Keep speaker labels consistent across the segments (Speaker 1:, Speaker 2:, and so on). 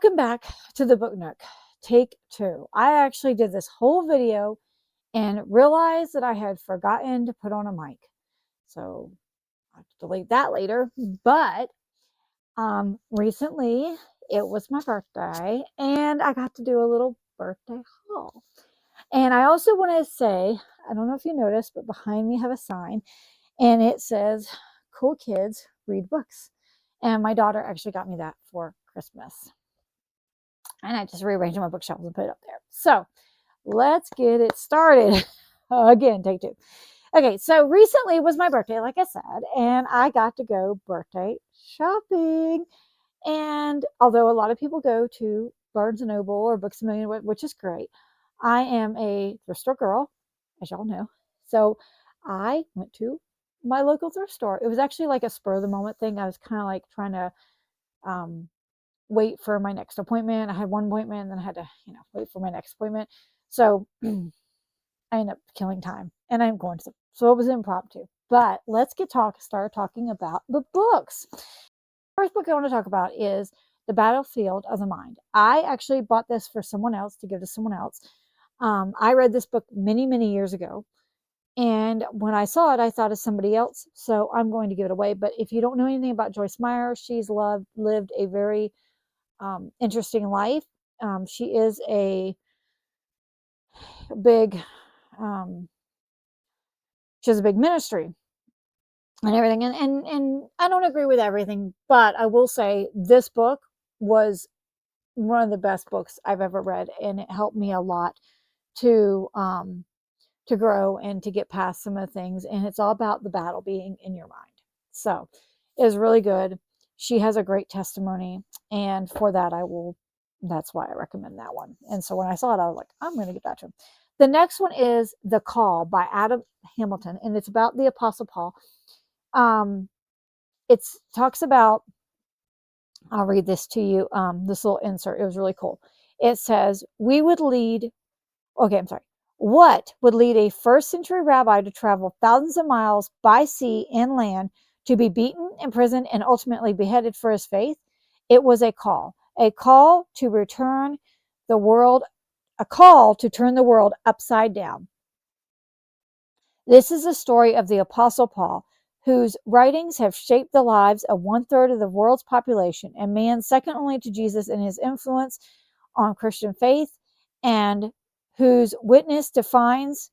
Speaker 1: Welcome back to the Book Nook, take 2. I actually did this whole video and realized that I had forgotten to put on a mic. So I'll have to delete that later. But recently it was my birthday and I got to do a little birthday haul. And I also want to say, I don't know if you noticed, but behind me I have a sign and it says, "Cool kids read books." And my daughter actually got me that for Christmas. And I just rearranged my bookshelves and put it up there. So let's get it started. Again, take 2. Okay, so recently was my birthday, like I said, and I got to go birthday shopping. And although a lot of people go to Barnes & Noble or Books A Million, which is great, I am a thrift store girl, as y'all know. So I went to my local thrift store. It was actually like a spur of the moment thing. I was kind of like trying to wait for my next appointment. I had one appointment and then I had to, wait for my next appointment. So I ended up killing time and I'm going to, so it was impromptu. But let's start talking about the books. First book I want to talk about is The Battlefield of the Mind. I actually bought this for someone else to give to someone else. I read this book many, many years ago. And when I saw it, I thought of somebody else. So I'm going to give it away. But if you don't know anything about Joyce Meyer, she's lived a very interesting life. She is a big, she has a big ministry and everything. And I don't agree with everything, but I will say this book was one of the best books I've ever read. And it helped me a lot to grow and to get past some of the things. And it's all about the battle being in your mind. So it was really good. She has a great testimony. And for that, that's why I recommend that one. And so when I saw it, I was like, I'm going to get that to him. The next one is The Call by Adam Hamilton. And it's about the Apostle Paul. It talks about, I'll read this to you, this little insert. It was really cool. It says, what would lead a first century rabbi to travel thousands of miles by sea and land to be beaten, imprisoned, and ultimately beheaded for his faith? It was a call to turn the world upside down. This is the story of the Apostle Paul, whose writings have shaped the lives of 1/3 of the world's population, and man second only to Jesus in his influence on Christian faith, and whose witness defines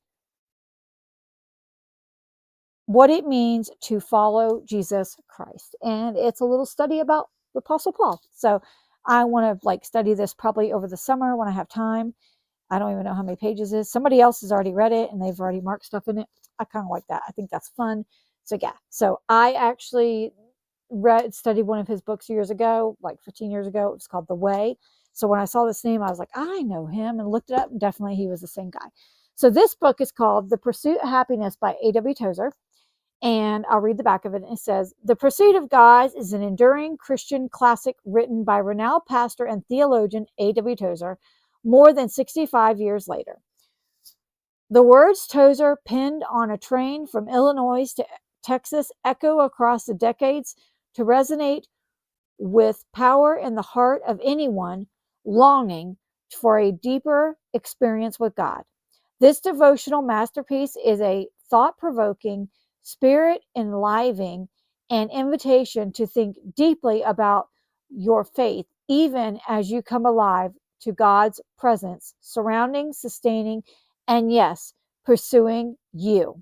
Speaker 1: what it means to follow Jesus Christ. And it's a little study about the Apostle Paul. So I want to study this probably over the summer when I have time. I don't even know how many pages it is. Somebody else has already read it and they've already marked stuff in it. I kind of like that. I think that's fun. So yeah. So I actually studied one of his books years ago, like 15 years ago. It was called The Way. So when I saw this name, I was like, I know him, and looked it up, and definitely he was the same guy. So this book is called The Pursuit of Happiness by A.W. Tozer. And I'll read the back of it. It says, The Pursuit of God is an enduring Christian classic written by renowned pastor and theologian A.W. Tozer more than 65 years later. The words Tozer penned on a train from Illinois to Texas echo across the decades to resonate with power in the heart of anyone longing for a deeper experience with God. This devotional masterpiece is a thought-provoking, spirit-enlivening, and invitation to think deeply about your faith, even as you come alive to God's presence, surrounding, sustaining, and yes, pursuing you.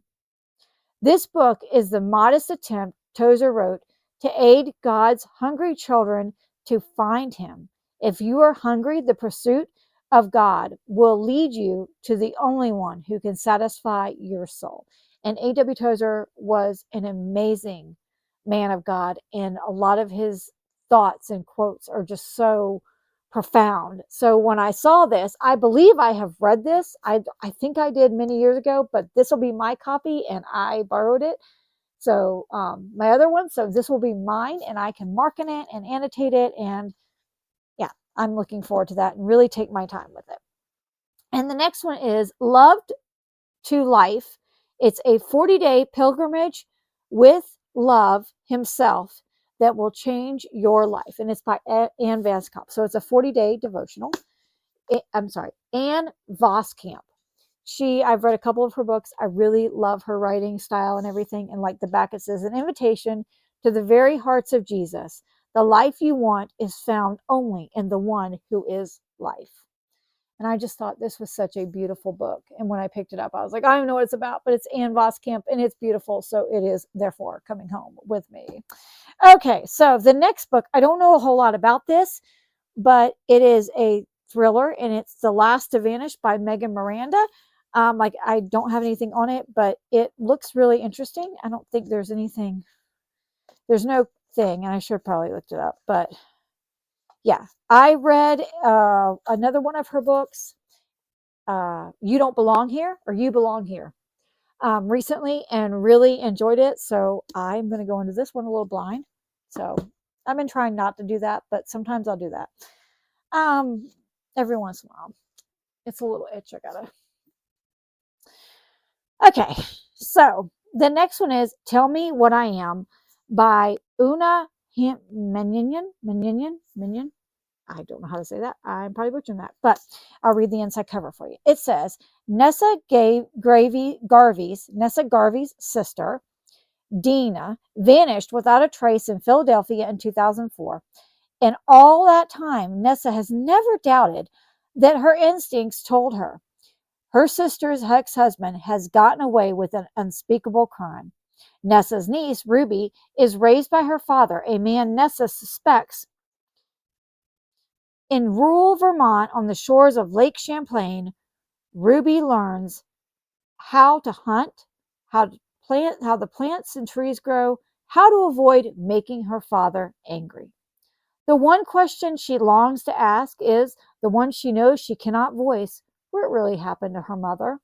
Speaker 1: This book is the modest attempt Tozer wrote to aid God's hungry children to find him. If you are hungry, the pursuit of God will lead you to the only one who can satisfy your soul. And A.W. Tozer was an amazing man of God, and a lot of his thoughts and quotes are just so profound. So when I saw this, I believe I have read this. I think I did many years ago, but this will be my copy and I borrowed it. So my other one, so this will be mine and I can mark in it and annotate it. And yeah, I'm looking forward to that and really take my time with it. And the next one is Loved to Life. It's a 40-day pilgrimage with Love himself that will change your life. And it's by Ann Voskamp. So it's a 40-day devotional. I'm sorry, Ann Voskamp. I've read a couple of her books. I really love her writing style and everything. And like the back, it says, an invitation to the very hearts of Jesus. The life you want is found only in the one who is life. And I just thought this was such a beautiful book. And when I picked it up, I was like, I don't know what it's about, but it's Ann Voskamp and it's beautiful. So it is therefore coming home with me. Okay, so the next book, I don't know a whole lot about this, but it is a thriller, and it's The Last to Vanish by Megan Miranda. Like, I don't have anything on it, but it looks really interesting. I don't think there's anything, there's no thing, and I should have probably looked it up, but yeah. I read another one of her books, You Don't Belong Here, or You Belong Here, recently, and really enjoyed it. So I'm going to go into this one a little blind. So I've been trying not to do that, but sometimes I'll do that. Every once in a while. It's a little itch I gotta. Okay, so the next one is Tell Me What I Am by Una Minion. I don't know how to say that. I'm probably butchering that, but I'll read the inside cover for you. It says, Nessa Garvey's sister, Dina, vanished without a trace in Philadelphia in 2004. And all that time, Nessa has never doubted that her instincts told her her sister's ex-husband has gotten away with an unspeakable crime. Nessa's niece, Ruby, is raised by her father, a man Nessa suspects. In rural Vermont on the shores of Lake Champlain, Ruby learns how to hunt, how the plants and trees grow, how to avoid making her father angry. The one question she longs to ask is the one she knows she cannot voice: what really happened to her mother?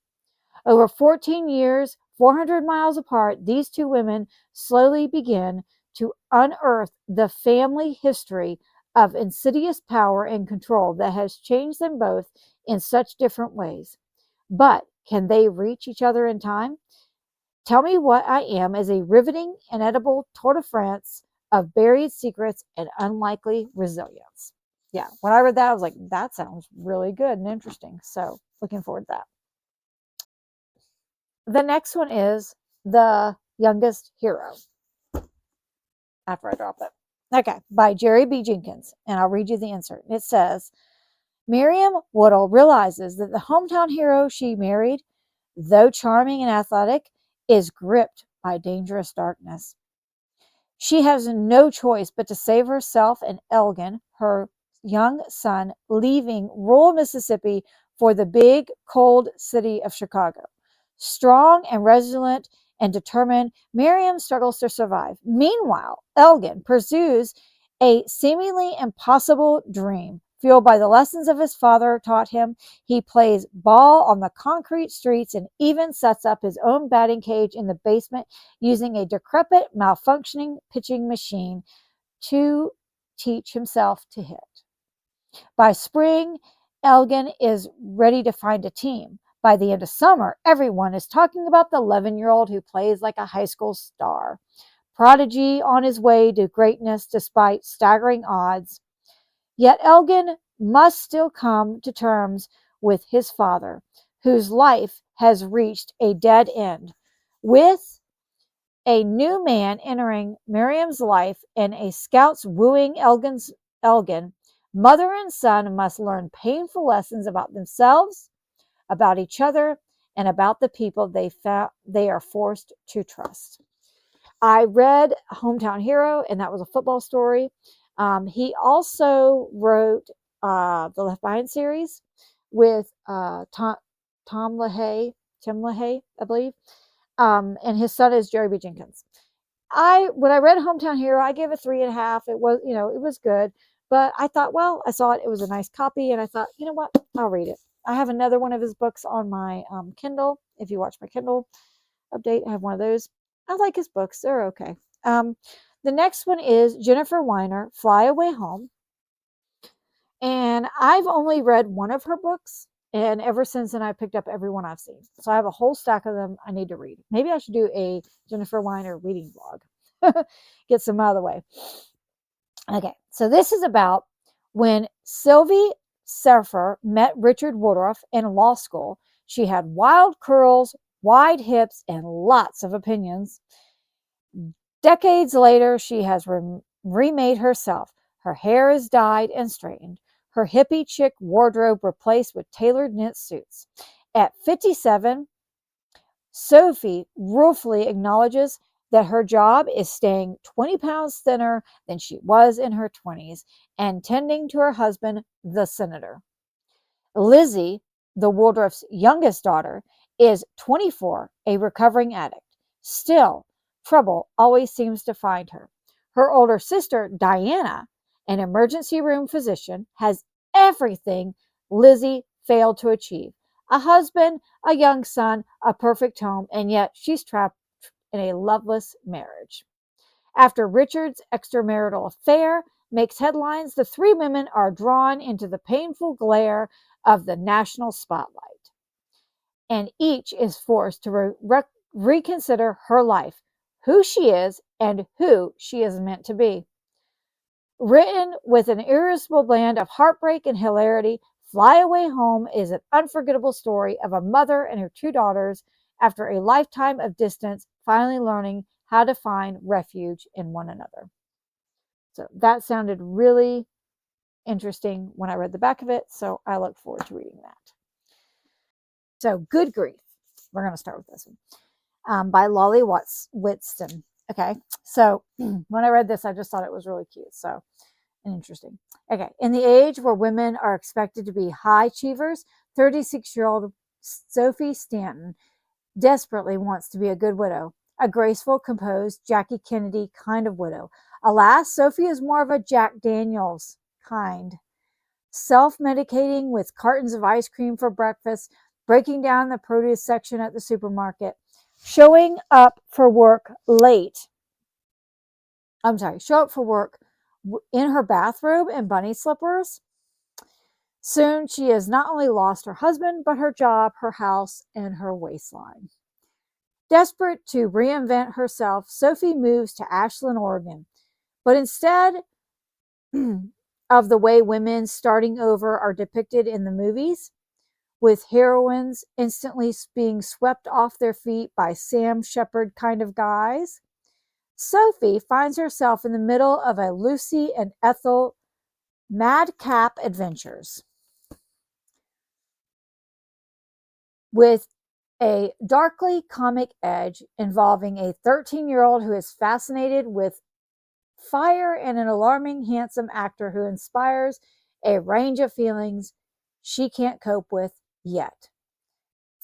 Speaker 1: Over 14 years, 400 miles apart, these two women slowly begin to unearth the family history of insidious power and control that has changed them both in such different ways. But can they reach each other in time? Tell Me What I Am is a riveting and edible tour de France of buried secrets and unlikely resilience. Yeah, when I read that, I was like, that sounds really good and interesting. So looking forward to that. The next one is The Youngest Hero. After I drop it. Okay, by Jerry B. Jenkins. And I'll read you the insert. It says, Miriam Woodall realizes that the hometown hero she married, though charming and athletic, is gripped by dangerous darkness. She has no choice but to save herself and Elgin, her young son, leaving rural Mississippi for the big, cold city of Chicago. Strong and resilient and determined, Miriam struggles to survive. Meanwhile, Elgin pursues a seemingly impossible dream. Fueled by the lessons of his father taught him, he plays ball on the concrete streets and even sets up his own batting cage in the basement using a decrepit, malfunctioning pitching machine to teach himself to hit. By spring, Elgin is ready to find a team. By the end of summer, everyone is talking about the 11-year-old who plays like a high school star. Prodigy on his way to greatness despite staggering odds. Yet Elgin must still come to terms with his father, whose life has reached a dead end, with a new man entering Miriam's life and a scout's wooing Elgin. Mother and son must learn painful lessons about themselves, about each other, and about the people they are forced to trust. I read Hometown Hero, and that was a football story. He also wrote the Left Behind series with Tim LaHaye, I believe, and his son is Jerry B. Jenkins. When I read Hometown Hero, I gave it 3.5. It was, it was good, but I thought, well, I saw it. It was a nice copy, and I thought, you know what, I'll read it. I have another one of his books on my Kindle. If you watch my Kindle update, I have one of those. I like his books. They're okay. The next one is Jennifer Weiner, Fly Away Home. And I've only read one of her books. And ever since then, I picked up every one I've seen. So I have a whole stack of them I need to read. Maybe I should do a Jennifer Weiner reading vlog. Get some out of the way. Okay, so this is about when Sylvie Surfer met Richard Woodruff in law school. She had wild curls, wide hips, and lots of opinions. Decades later, she has remade herself. Her hair is dyed and straightened. Her hippie chic wardrobe replaced with tailored knit suits. At 57, Sophie ruefully acknowledges that her job is staying 20 pounds thinner than she was in her 20s and tending to her husband, the senator. Lizzie, the Woodruff's youngest daughter, is 24, a recovering addict. Still, trouble always seems to find her. Her older sister, Diana, an emergency room physician, has everything Lizzie failed to achieve: a husband, a young son, a perfect home, and yet she's trapped in a loveless marriage. After Richard's extramarital affair makes headlines, the three women are drawn into the painful glare of the national spotlight, and each is forced to reconsider her life, who she is, and who she is meant to be. Written with an irresistible blend of heartbreak and hilarity, Fly Away Home is an unforgettable story of a mother and her two daughters, after a lifetime of distance, finally learning how to find refuge in one another. So that sounded really interesting when I read the back of it, so I look forward to reading that. So, Good Grief. We're going to start with this one, by Lolly Whitston. Okay, so when I read this, I just thought it was really cute. So, and interesting. Okay, in the age where women are expected to be high achievers, 36-year-old Sophie Stanton desperately wants to be a good widow, a graceful, composed, Jackie Kennedy kind of widow. Alas, Sophie is more of a Jack Daniels kind, self-medicating with cartons of ice cream for breakfast, breaking down the produce section at the supermarket, showing up for work in her bathrobe and bunny slippers. Soon she has not only lost her husband, but her job, her house, and her waistline. Desperate to reinvent herself, Sophie moves to Ashland, Oregon. But instead of the way women starting over are depicted in the movies, with heroines instantly being swept off their feet by Sam Shepard kind of guys, Sophie finds herself in the middle of a Lucy and Ethel madcap adventures, with a darkly comic edge involving a 13-year-old who is fascinated with fire and an alarming handsome actor who inspires a range of feelings she can't cope with yet.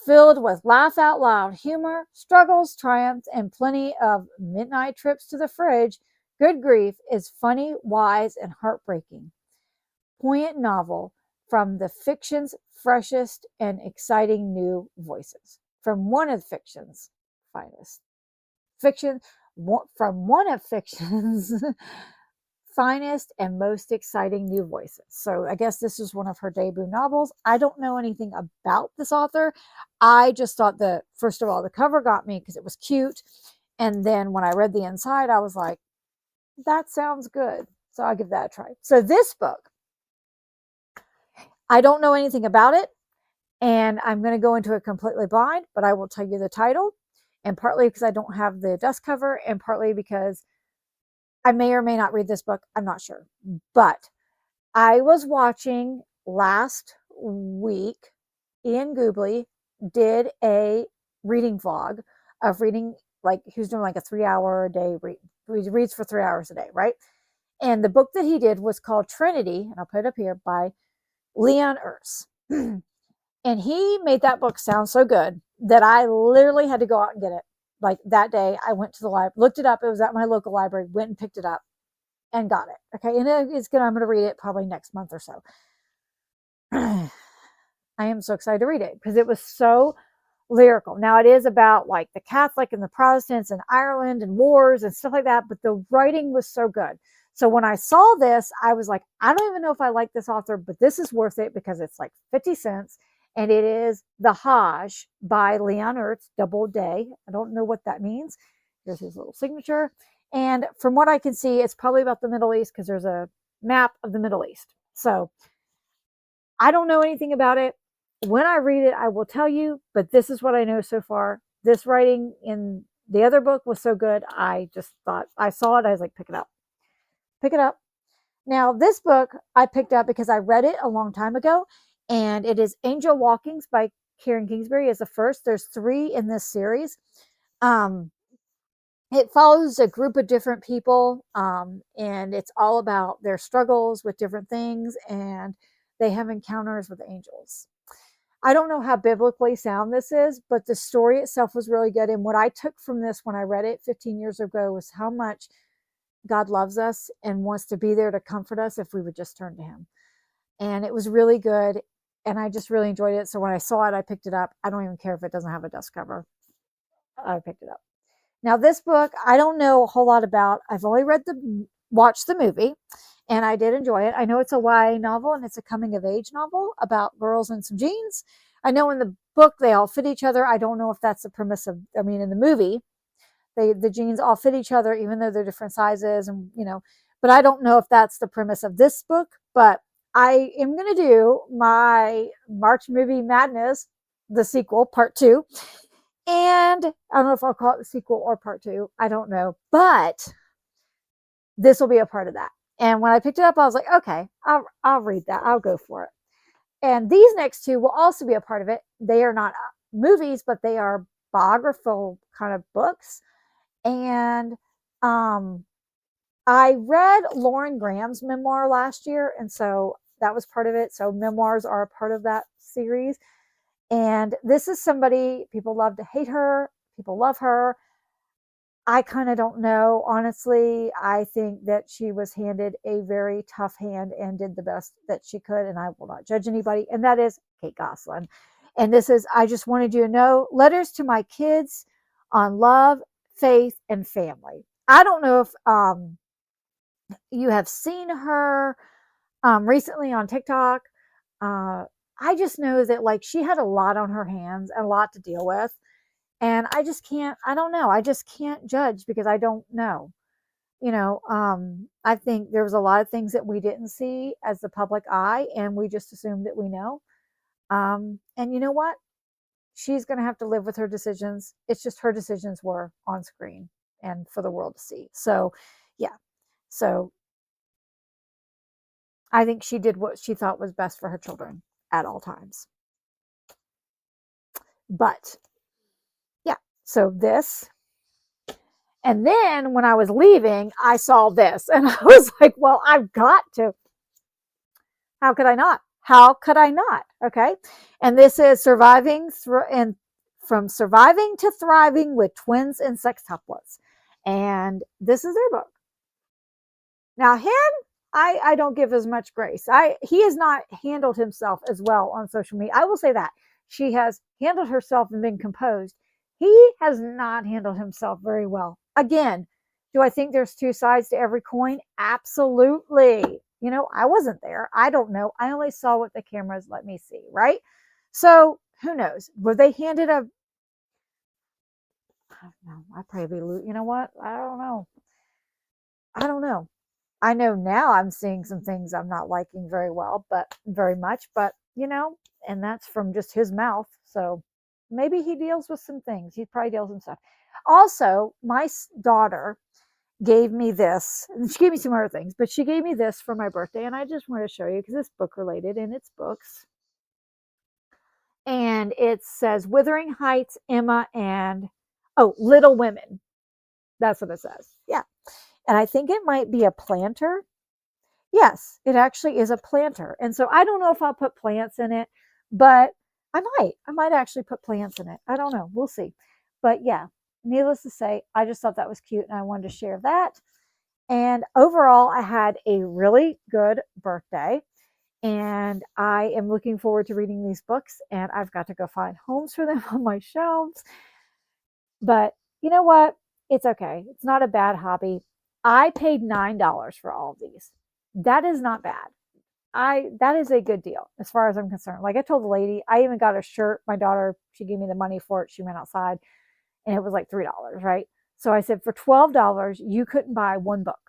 Speaker 1: Filled with laugh out loud humor, struggles, triumphs, and plenty of midnight trips to the fridge, Good Grief is funny, wise, and heartbreaking. Poignant novel from the fiction's freshest and exciting new voices. From one of fiction's finest. From one of fiction's finest and most exciting new voices. So I guess this is one of her debut novels. I don't know anything about this author. I just thought first of all, the cover got me because it was cute. And then when I read the inside, I was like, that sounds good. So I'll give that a try. So this book, I don't know anything about it, and I'm going to go into it completely blind, but I will tell you the title, and partly because I don't have the dust cover, and partly because I may or may not read this book. I'm not sure. But I was watching last week, Ian Goobley did a reading vlog of reading, like he was doing like a 3-hour a day reads for 3 hours a day, right? And the book that he did was called Trinity, and I'll put it up here, by Leon Urs. And he made that book sound so good that I literally had to go out and get it. Like that day, I went to the library, looked it up. It was at my local library, went and picked it up and got it. Okay. And I'm going to read it probably next month or so. I am so excited to read it because it was so lyrical. Now it is about like the Catholic and the Protestants and Ireland and wars and stuff like that, but the writing was so good. So when I saw this, I was like, I don't even know if I like this author, but this is worth it because it's like 50 cents. And it is The Hajj by Leon Urs, double day. I don't know what that means. Here's his little signature. And from what I can see, it's probably about the Middle East because there's a map of the Middle East. So I don't know anything about it. When I read it, I will tell you, but this is what I know so far. This writing in the other book was so good. I just thought, I saw it. I was like, pick it up. Pick it up. Now, this book I picked up because I read it a long time ago, and it is Angel Walkings by Karen Kingsbury is the first. There's 3 in this series. Um, it follows a group of different people, and it's all about their struggles with different things, and they have encounters with angels. I don't know how biblically sound this is, but the story itself was really good. And what I took from this when I read it 15 years ago was how much God loves us and wants to be there to comfort us if we would just turn to him. And it was really good. And I just really enjoyed it. So when I saw it, I picked it up. I don't even care if it doesn't have a dust cover. I picked it up. Now, this book, I don't know a whole lot about. I've only watched the movie, and I did enjoy it. I know it's a YA novel, and it's a coming-of-age novel about girls and some jeans. I know in the book they all fit each other. I don't know if that's the premise of, in the movie, the jeans all fit each other, even though they're different sizes, and, but I don't know if that's the premise of this book. But I am going to do my March Movie Madness, the sequel, part 2. And I don't know if I'll call it the sequel or part 2. I don't know. But this will be a part of that. And when I picked it up, I was like, okay, I'll read that. I'll go for it. And these next 2 will also be a part of it. They are not movies, but they are biographical kind of books. And I read Lauren Graham's memoir last year, and so that was part of it. So memoirs are a part of that series. And this is somebody, people love to hate her, people love her. I kind of don't know, honestly. I think that she was handed a very tough hand and did the best that she could, and I will not judge anybody, and that is Kate Gosselin. And this is, I just wanted you to know, letters to my kids on love, faith, and family. I don't know if you have seen her recently on TikTok. I just know that like she had a lot on her hands and a lot to deal with. And I just can't, I don't know. I just can't judge because I don't know. I think there was a lot of things that we didn't see as the public eye, and we just assumed that we know. And you know what? She's going to have to live with her decisions. It's just her decisions were on screen and for the world to see. So, yeah. So I think she did what she thought was best for her children at all times. But yeah, so this. And then when I was leaving, I saw this and I was like, well, I've got to. How could I not? How could I not? Okay. And this is from surviving to thriving with twins and sextuplets. And this is their book. Now him, I don't give as much grace. He has not handled himself as well on social media. I will say that. She has handled herself and been composed. He has not handled himself very well. Again, do I think there's 2 sides to every coin? Absolutely. I wasn't there. I don't know. I only saw what the cameras let me see, right? So who knows? Were they handed a, I don't know. I probably, you know what? I don't know. I know now I'm seeing some things I'm not liking very much, but and that's from just his mouth. So maybe he deals with some things. He probably deals with stuff. Also, my daughter gave me this, and she gave me some other things, but she gave me this for my birthday, and I just want to show you because it's book related and it's books. And it says Wuthering Heights, Emma, and Little Women. That's what it says. Yeah. And I think it might be a planter. Yes, it actually is a planter. And so I don't know if I'll put plants in it, but I might actually put plants in it. I don't know. We'll see. But yeah, needless to say, I just thought that was cute and I wanted to share that. And overall, I had a really good birthday, and I am looking forward to reading these books, and I've got to go find homes for them on my shelves. But you know what? It's okay. It's not a bad hobby. I paid $9 for all of these. That is not bad. That is a good deal as far as I'm concerned. Like I told the lady, I even got a shirt. My daughter, she gave me the money for it. She went outside and it was like $3, right? So I said, for $12, you couldn't buy one book,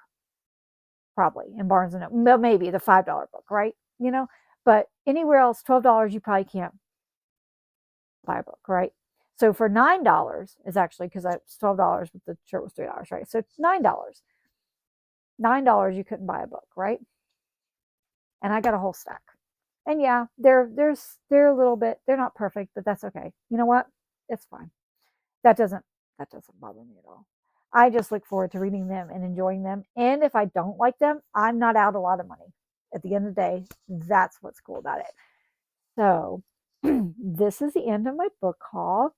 Speaker 1: probably, in Barnes and Noble. Maybe the $5 book, right? You know, but anywhere else, $12, you probably can't buy a book, right? So for $9 is actually, because it's $12, but the shirt was $3, right? So $9. $9 you couldn't buy a book, right? And I got a whole stack. And yeah, they're a little bit, they're not perfect, but that's okay. You know what? It's fine. That doesn't that doesn't bother me at all. I just look forward to reading them and enjoying them. And if I don't like them, I'm not out a lot of money. At the end of the day, that's what's cool about it. So this is the end of my book haul.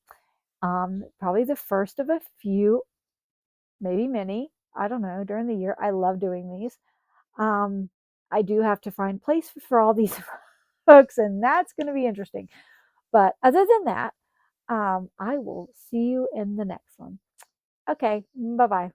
Speaker 1: Probably the first of a few, maybe many. I don't know. During the year, I love doing these. Um, I do have to find place for all these books, and that's going to be interesting. But other than that, I will see you in the next one. Okay, bye bye.